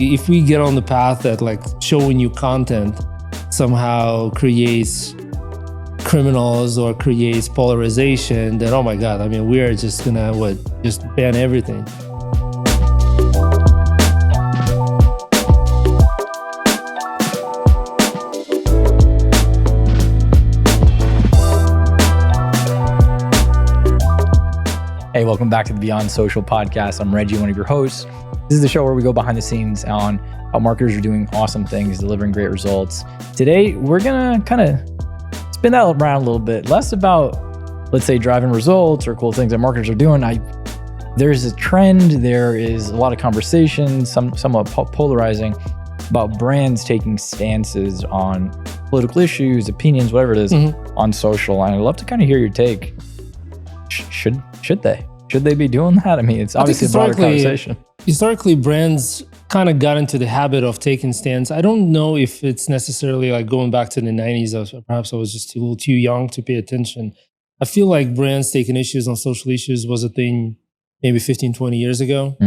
If we get on the path that like showing you content somehow creates criminals or creates polarization, then oh my God, I mean, we are just gonna just ban everything. Hey, welcome back to the Beyond Social podcast. I'm Reggie, one of your hosts. This is the show where we go behind the scenes on how marketers are doing awesome things, delivering great results. Today, we're going to kind of spin that around a little bit, less about, let's say, driving results or cool things that marketers are doing. There's a trend, there is a lot of conversation, somewhat polarizing, about brands taking stances on political issues, opinions, whatever it is, on social. And I'd love to kind of hear your take. Should they? Should they be doing that? I mean, it's obviously a broader conversation. Historically, brands kind of got into the habit of taking stands. I don't know if it's necessarily like going back to the 90s, or perhaps I was just a little too young to pay attention. I feel like brands taking issues on social issues was a thing maybe 15, 20 years ago.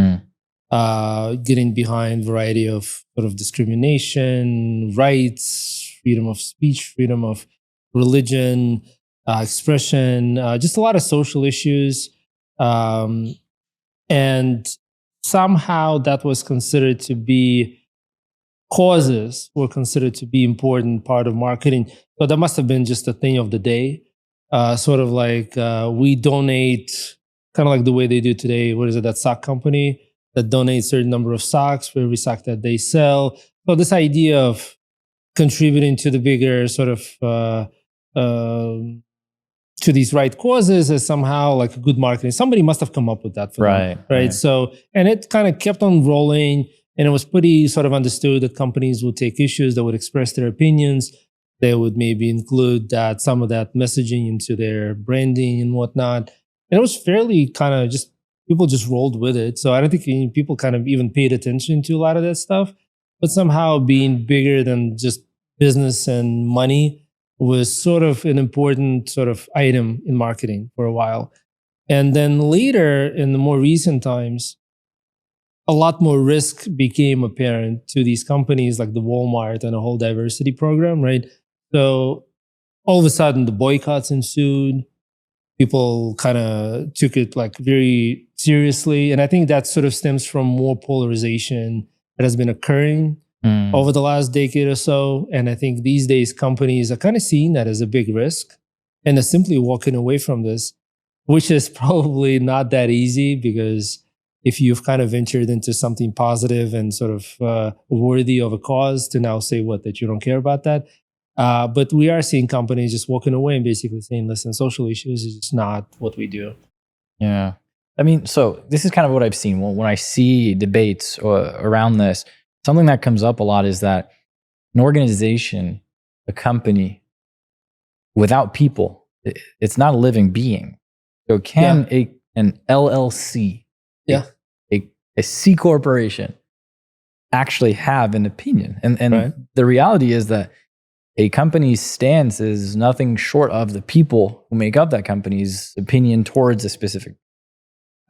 Getting behind a variety of sort of discrimination, rights, freedom of speech, freedom of religion, expression, just a lot of social issues. And somehow that was considered to be, causes were considered to be important part of marketing. So that must have been just a thing of the day. Sort of like we donate, kind of like the way they do today. What is it, that sock company that donates a certain number of socks for every sock that they sell. So this idea of contributing to the bigger sort of to these right causes is somehow like a good marketing. Somebody must have come up with that for them, right? So, and it kind of kept on rolling, and it was pretty sort of understood that companies would take issues, that would express their opinions. They would maybe include some of that messaging into their branding and whatnot. And it was fairly kind of just, people just rolled with it. So I don't think people kind of even paid attention to a lot of that stuff, but somehow being bigger than just business and money was sort of an important sort of item in marketing for a while. And then later, in the more recent times, a lot more risk became apparent to these companies like the Walmart and a whole diversity program, right? So all of a sudden, the boycotts ensued. People kind of took it like very seriously. And I think that sort of stems from more polarization that has been occurring over the last decade or so. And I think these days companies are kind of seeing that as a big risk and are simply walking away from this, which is probably not that easy, because if you've kind of ventured into something positive and sort of worthy of a cause, to now say that you don't care about that. But we are seeing companies just walking away and basically saying, listen, social issues is just not what we do. Yeah. I mean, so this is kind of what I've seen. When I see debates around this, something that comes up a lot is that an organization, a company, without people, it's not a living being. So can an LLC, a C corporation, actually have an opinion? And the reality is that a company's stance is nothing short of the people who make up that company's opinion towards a specific.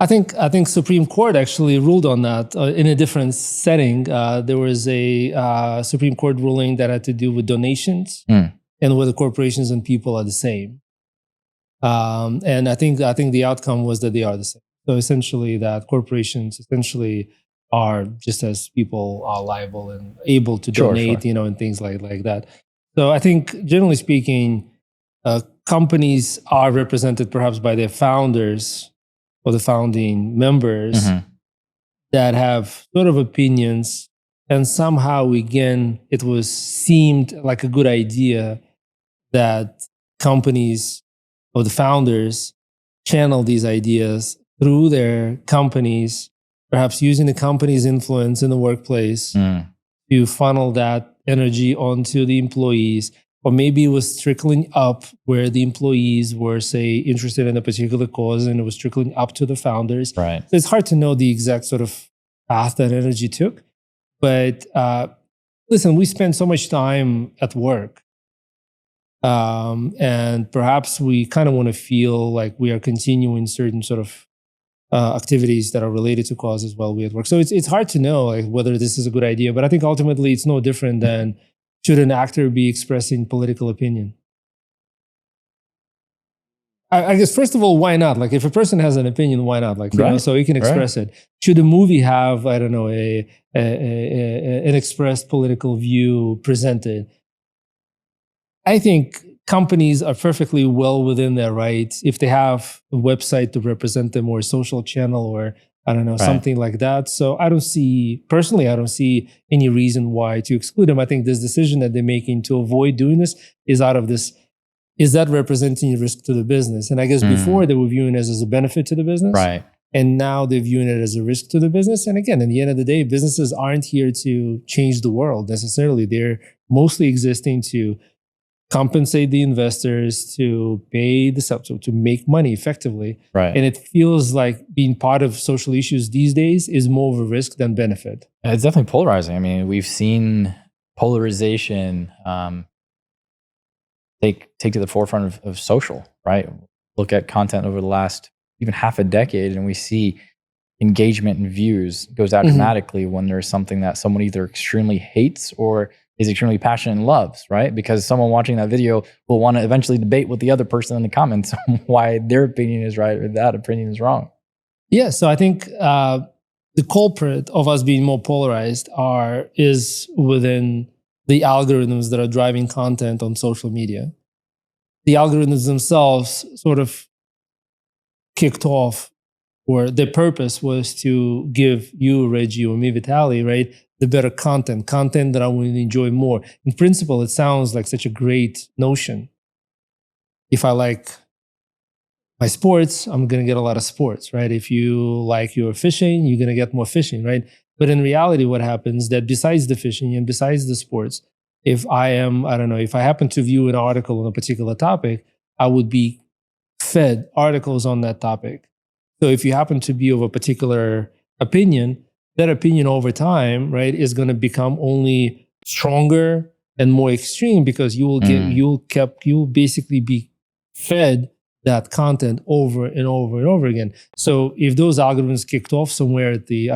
I think Supreme Court actually ruled on that in a different setting. There was a Supreme Court ruling that had to do with donations and whether corporations and people are the same. And I think the outcome was that they are the same. So essentially, that corporations essentially are just as people are liable and able to donate, and things like that. So I think generally speaking, companies are represented perhaps by their founders or the founding members that have sort of opinions, and somehow again it seemed like a good idea that companies or the founders channel these ideas through their companies, perhaps using the company's influence in the workplace to funnel that energy onto the employees. Or maybe it was trickling up where the employees were, say, interested in a particular cause, and it was trickling up to the founders. Right. So it's hard to know the exact sort of path that energy took. But listen, we spend so much time at work. And perhaps we kind of want to feel like we are continuing certain sort of activities that are related to cause as well we at work. So it's hard to know like whether this is a good idea, but I think ultimately it's no different than should an actor be expressing political opinion. I guess first of all, why not? Like if a person has an opinion, why not? Like you know, so he can express it. Should a movie have I don't know an expressed political view presented? I think companies are perfectly well within their rights if they have a website to represent them or a social channel or I don't know something like that. So I don't see any reason why to exclude them. I think this decision that they're making to avoid doing this is out of this. Is that representing a risk to the business? And I guess before they were viewing it as a benefit to the business. Right. And now they're viewing it as a risk to the business. And again, at the end of the day, businesses aren't here to change the world necessarily. They're mostly existing to compensate the investors, to pay the sub, to make money effectively. Right. And it feels like being part of social issues these days is more of a risk than benefit. It's definitely polarizing. I mean, we've seen polarization take to the forefront of social, right? Look at content over the last even half a decade, and we see engagement and views goes down dramatically when there's something that someone either extremely hates or is extremely passionate and loves, right? Because someone watching that video will want to eventually debate with the other person in the comments why their opinion is right or that opinion is wrong. Yeah, so I think the culprit of us being more polarized is within the algorithms that are driving content on social media. The algorithms themselves sort of kicked off, or their purpose was to give you, Reggie, or me, Vitaly, right, the better content that I will enjoy more. In principle, it sounds like such a great notion. If I like my sports, I'm going to get a lot of sports, right? If you like your fishing, you're going to get more fishing, right? But in reality, what happens that besides the fishing and besides the sports, if I happen to view an article on a particular topic, I would be fed articles on that topic. So if you happen to be of a particular opinion, that opinion over time, right, is going to become only stronger and more extreme because you will you'll basically be fed that content over and over and over again. So if those algorithms kicked off somewhere at the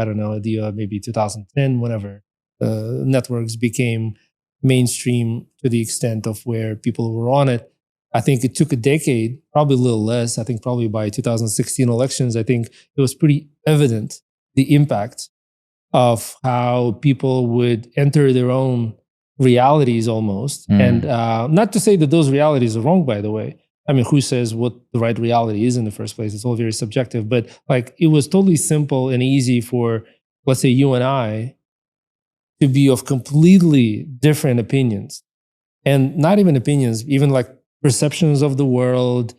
maybe 2010, whenever networks became mainstream to the extent of where people were on it, I think it took a decade, probably a little less. I think probably by 2016 elections, I think it was pretty evident the impact of how people would enter their own realities almost. And not to say that those realities are wrong, by the way. I mean, who says what the right reality is in the first place? It's all very subjective. But like, it was totally simple and easy for, let's say, you and I to be of completely different opinions. And not even opinions, even like perceptions of the world,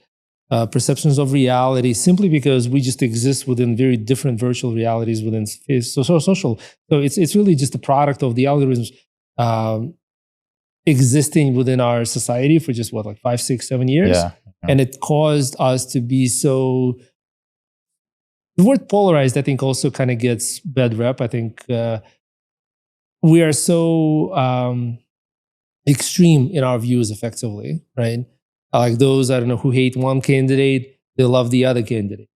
perceptions of reality, simply because we just exist within very different virtual realities within social. So it's really just a product of the algorithms existing within our society for just 5, 6, 7 years. Yeah. And it caused us to be so. The word polarized, I think, also kind of gets bad rep. I think we are so extreme in our views effectively, right? Like those, I don't know, who hate one candidate, they love the other candidate.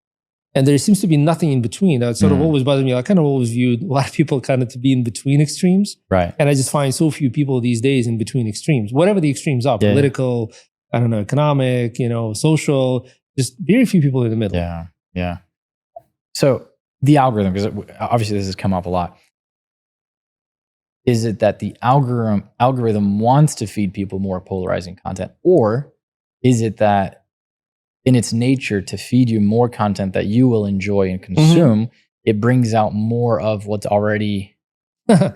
And there seems to be nothing in between. That sort of always bothers me. I kind of always viewed a lot of people kind of to be in between extremes. Right. And I just find so few people these days in between extremes, whatever the extremes are, political, I don't know, economic, social, just very few people in the middle. Yeah. Yeah. So the algorithm, because obviously this has come up a lot. Is it that the algorithm wants to feed people more polarizing content, or is it that in its nature to feed you more content that you will enjoy and consume, it brings out more of what's already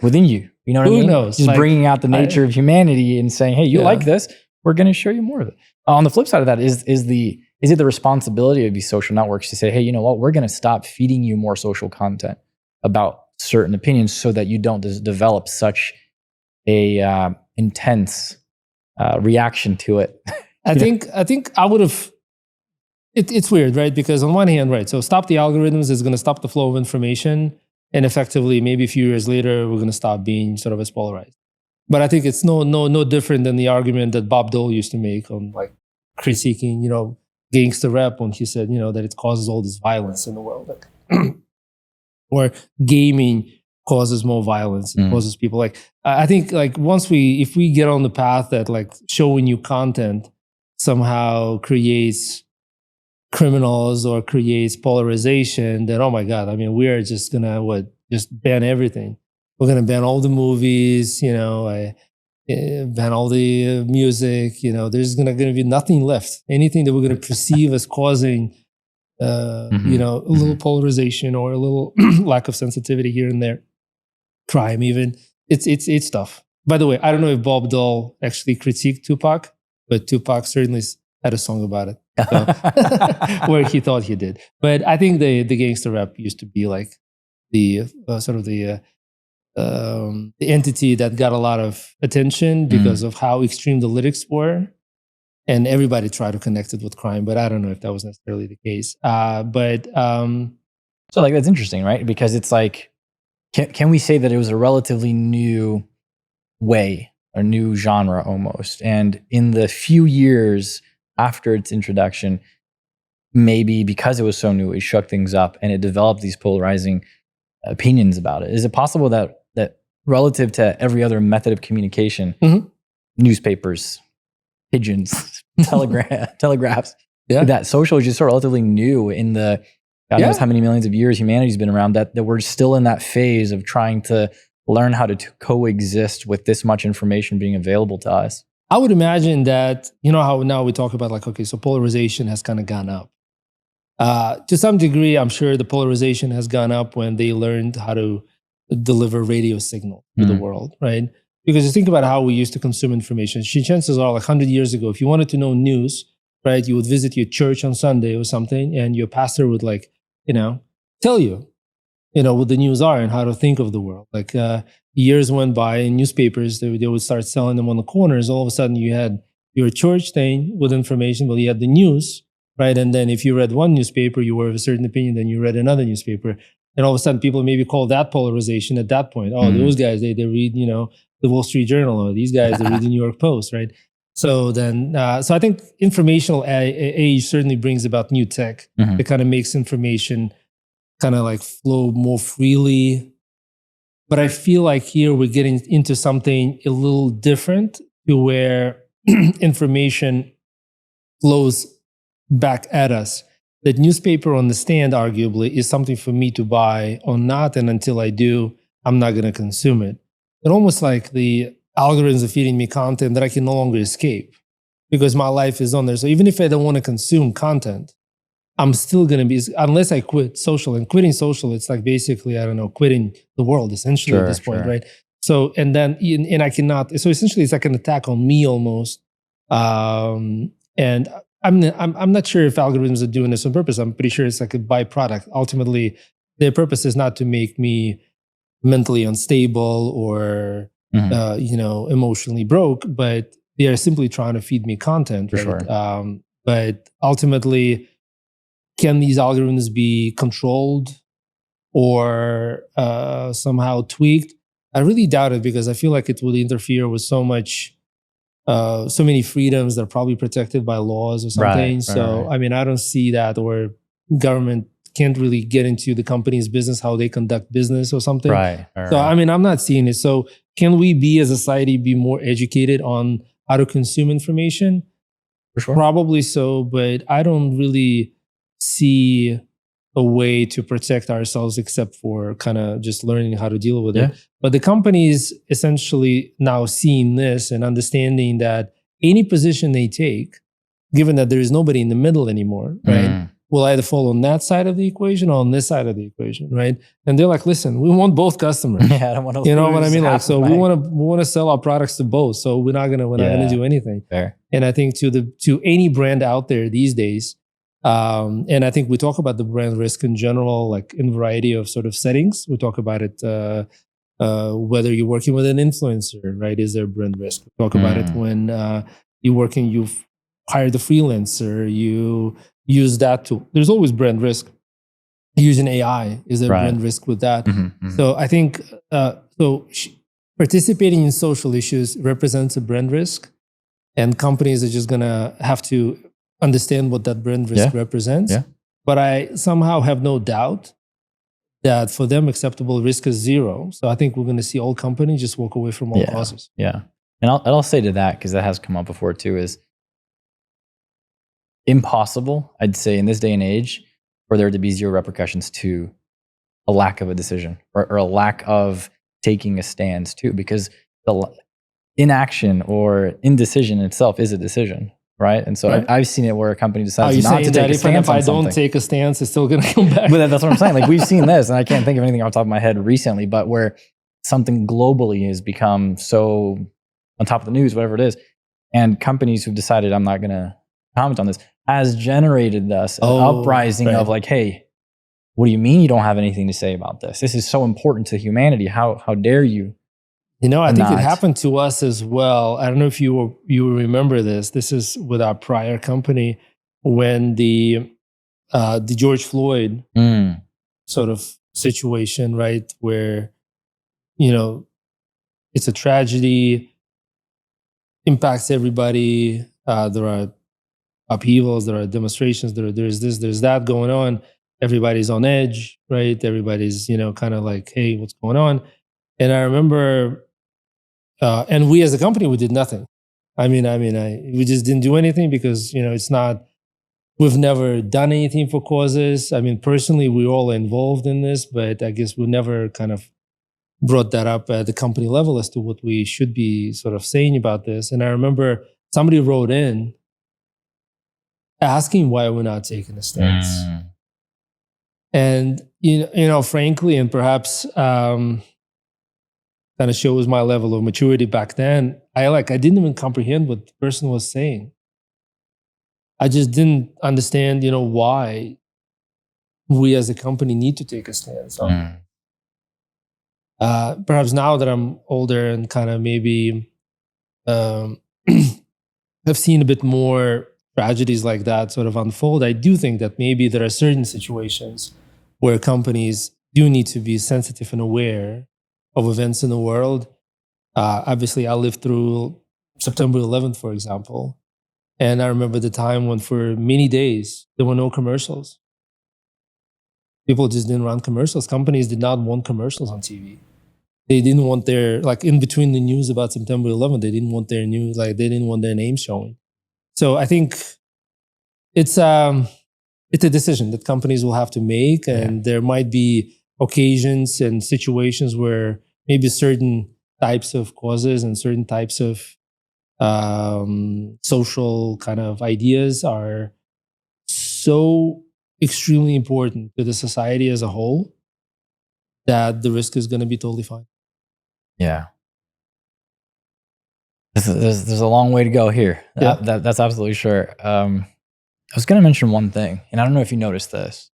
within you? You know what I mean? Who knows? Just bringing out the nature of humanity and saying, hey, you like this, we're going to show you more of it. On the flip side of that, is it the responsibility of these social networks to say, hey, you know what, we're going to stop feeding you more social content about certain opinions so that you don't develop such a intense reaction to it? I think I would have. It's weird, right? Because on one hand, right, so stop the algorithms is going to stop the flow of information, and effectively, maybe a few years later, we're going to stop being sort of as polarized. But I think it's no different than the argument that Bob Dole used to make on like critiquing, gangster rap when he said, that it causes all this violence in the world. Like, or gaming causes more violence and causes people like, I think like if we get on the path that like showing you content somehow creates criminals or creates polarization, then oh my God, I mean, we are just gonna just ban everything. We're gonna ban all the movies, ban all the music, there's gonna be nothing left. Anything that we're gonna perceive as causing a little polarization or a little lack of sensitivity here and there, crime even, it's tough. By the way, I don't know if Bob Dole actually critiqued Tupac, but Tupac certainly had a song about it, so, where he thought he did. But I think the gangster rap used to be like the sort of the entity that got a lot of attention because of how extreme the lyrics were. And everybody tried to connect it with crime, but I don't know if that was necessarily the case. So like, that's interesting, right? Because it's like, can we say that it was a relatively new way, a new genre almost? And in the few years after its introduction, maybe because it was so new, it shook things up and it developed these polarizing opinions about it. Is it possible that relative to every other method of communication, newspapers, pigeons, telegraphs, that social is just sort of relatively new in the God knows how many millions of years humanity's been around, that we're still in that phase of trying to learn how to coexist with this much information being available to us? I would imagine that, how now we talk about like, okay, so polarization has kind of gone up. To some degree, I'm sure the polarization has gone up when they learned how to deliver radio signal to the world, right? Because you think about how we used to consume information. Chances are, like 100 years ago, if you wanted to know news, right, you would visit your church on Sunday or something, and your pastor would tell you, what the news are and how to think of the world. Like years went by, and newspapers, they would start selling them on the corners. All of a sudden, you had your church thing with information, but you had the news, right? And then if you read one newspaper, you were of a certain opinion, then you read another newspaper. And all of a sudden, people maybe call that polarization at that point. Oh, those guys, they read, the Wall Street Journal, or these guys, they read the New York Post, right? So then, so I think informational age certainly brings about new tech that kind of makes information kind of like flow more freely. But I feel like here we're getting into something a little different, to where information flows back at us. That newspaper on the stand, arguably, is something for me to buy or not, and until I do, I'm not going to consume it. It's almost like the algorithms are feeding me content that I can no longer escape, because my life is on there. So even if I don't want to consume content, I'm still going to be, unless I quit social. And quitting social, it's like basically, I don't know, quitting the world essentially at this point, right? So, and I cannot, so essentially it's like an attack on me almost. And I'm not sure if algorithms are doing this on purpose. I'm pretty sure it's like a byproduct. Ultimately, their purpose is not to make me mentally unstable or emotionally broke, but they are simply trying to feed me content. Right? But ultimately, can these algorithms be controlled or somehow tweaked? I really doubt it, because I feel like it would interfere with so many freedoms that are probably protected by laws or something. I mean, I don't see that, or government can't really get into the company's business, how they conduct business or something. So, I mean, I'm not seeing it. So can we be, as a society, be more educated on how to consume information? Probably so, but I don't really see a way to protect ourselves except for kind of just learning how to deal with it. But the companies essentially now seeing this and understanding that any position they take, given that there is nobody in the middle anymore, right, will either fall on that side of the equation or on this side of the equation, right? And they're like, listen, we want both customers. I don't want to, you know what I mean? Like, so we want to sell our products to both. So we're not gonna do anything. And I think to any brand out there these days, and I think we talk about the brand risk in general, like in a variety of sort of settings. We talk about it, whether you're working with an influencer, right? Is there brand risk? We talk about it when you've hired a freelancer, you use that tool. There's always brand risk. Using AI, is there brand risk with that? So I think, participating in social issues represents a brand risk, and companies are just going to have to understand what that brand risk represents. But I somehow have no doubt that for them acceptable risk is zero. So I think we're going to see all companies just walk away from all causes. Yeah. And I'll say to that, because that has come up before too, is impossible, I'd say, in this day and age, for there to be zero repercussions to a lack of a decision or a lack of taking a stance too, because the inaction or indecision itself is a decision. Right. And so I've seen it where a company decides not to take a stance. If I don't take a stance, it's still going to come back. But that's what I'm saying. Like, we've seen this, and I can't think of anything off the top of my head recently, but where something globally has become so on top of the news, whatever it is, and companies who've decided I'm not going to comment on this has generated thus an uprising of like, hey, what do you mean you don't have anything to say about this? This is so important to humanity. How dare you? You know, I think it happened to us as well. I don't know if you remember this. This is with our prior company when the George Floyd sort of situation, right? Where, you know, it's a tragedy, impacts everybody. There are upheavals, there are demonstrations, there's this, there's that going on. Everybody's on edge, right? Everybody's, you know, kind of like, hey, what's going on? And I remember, and we as a company, we did nothing. We just didn't do anything because, you know, we've never done anything for causes. I mean, personally, we're all involved in this, but I guess we never kind of brought that up at the company level as to what we should be sort of saying about this. And I remember somebody wrote in asking why we're not taking a stance. And, you know, frankly, and perhaps, kind of shows my level of maturity back then. I didn't even comprehend what the person was saying. I just didn't understand, you know, why we as a company need to take a stance on. Perhaps now that I'm older and kind of maybe I've seen a bit more tragedies like that sort of unfold, I do think that maybe there are certain situations where companies do need to be sensitive and aware of events in the world. Obviously, I lived through September 11th, for example. And I remember the time when for many days, there were no commercials. People just didn't run commercials. Companies did not want commercials on TV. They didn't want their, like in between the news about September 11th, they didn't want their news, like they didn't want their name showing. So I think it's a decision that companies will have to make. And there might be occasions and situations where maybe certain types of causes and certain types of social kind of ideas are so extremely important to the society as a whole that the risk is going to be totally fine. Yeah. There's a long way to go here. That's absolutely sure. I was going to mention one thing, and I don't know if you noticed this.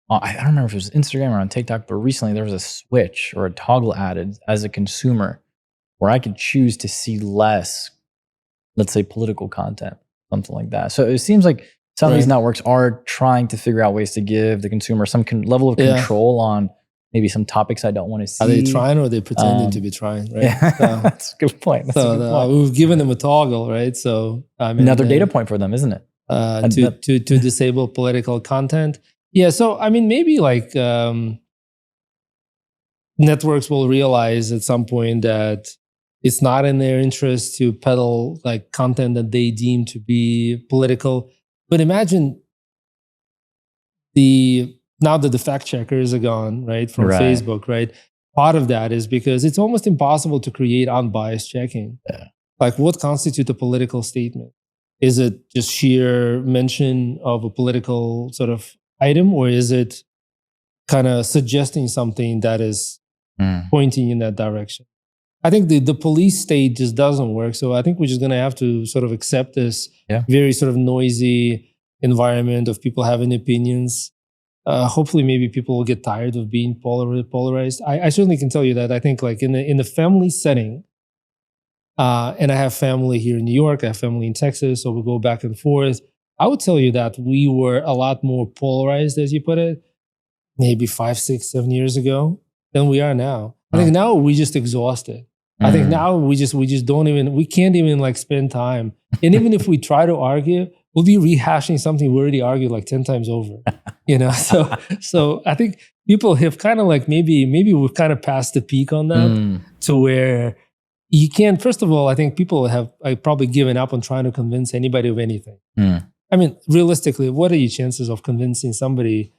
I don't remember if it was Instagram or on TikTok, but recently there was a switch or a toggle added as a consumer where I could choose to see less, let's say, political content, something like that. So it seems like some of these networks are trying to figure out ways to give the consumer some level of control on maybe some topics I don't want to see. Are they trying or are they pretending to be trying? Right? Yeah, so, that's a good point. We've given them a toggle, right? So another data point for them, isn't it? To disable political content. Yeah, so I mean, maybe like networks will realize at some point that it's not in their interest to peddle like content that they deem to be political. But imagine now that the fact checkers are gone, right, from Facebook, right? Part of that is because it's almost impossible to create unbiased checking. Yeah. Like, what constitutes a political statement? Is it just sheer mention of a political sort of item, or is it kind of suggesting something that is pointing in that direction? I think the police state just doesn't work. So I think we're just going to have to sort of accept this very sort of noisy environment of people having opinions. Hopefully, maybe people will get tired of being polarized. I certainly can tell you that I think like in the family setting, and I have family here in New York, I have family in Texas, so we go back and forth. I would tell you that we were a lot more polarized, as you put it, maybe 5, 6, 7 years ago than we are now. I think now we're just exhausted. I think now we just don't even, we can't even like spend time. And even if we try to argue, we'll be rehashing something we already argued like 10 times over. So I think people have kind of like maybe we've kind of passed the peak on that to where you can't. First of all, I think people have probably given up on trying to convince anybody of anything. I mean, realistically, what are your chances of convincing somebody?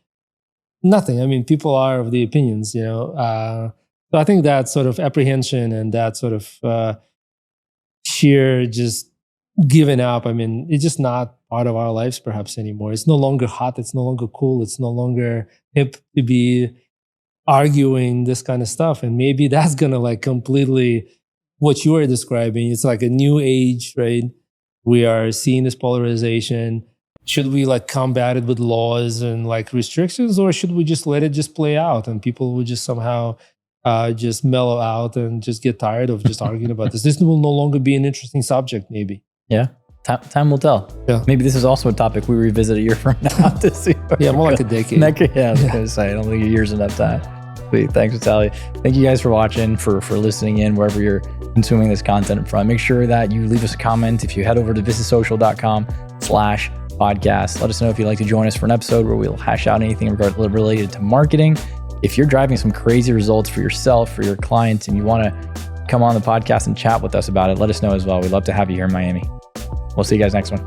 Nothing. I mean, people are of the opinions, So I think that sort of apprehension and that sort of sheer just giving up, I mean, it's just not part of our lives perhaps anymore. It's no longer hot. It's no longer cool. It's no longer hip to be arguing this kind of stuff. And maybe that's going to like completely what you are describing. It's like a new age, right? We are seeing this polarization. Should we like combat it with laws and like restrictions, or should we just let it just play out and people will just somehow just mellow out and just get tired of just arguing about this? This will no longer be an interesting subject, maybe. Yeah. Time will tell. Yeah. Maybe this is also a topic we revisit a year from now to see. Yeah, more like a decade. Yeah, I was going to say, I don't think a year's enough time. Sweet. Thanks, Vitaly. Thank you guys for watching, for listening in, wherever you're consuming this content from. Make sure that you leave us a comment. If you head over to vistasocial.com/podcast, let us know if you'd like to join us for an episode where we'll hash out anything related to marketing. If you're driving some crazy results for yourself, for your clients, and you want to come on the podcast and chat with us about it, let us know as well. We'd love to have you here in Miami. We'll see you guys next one.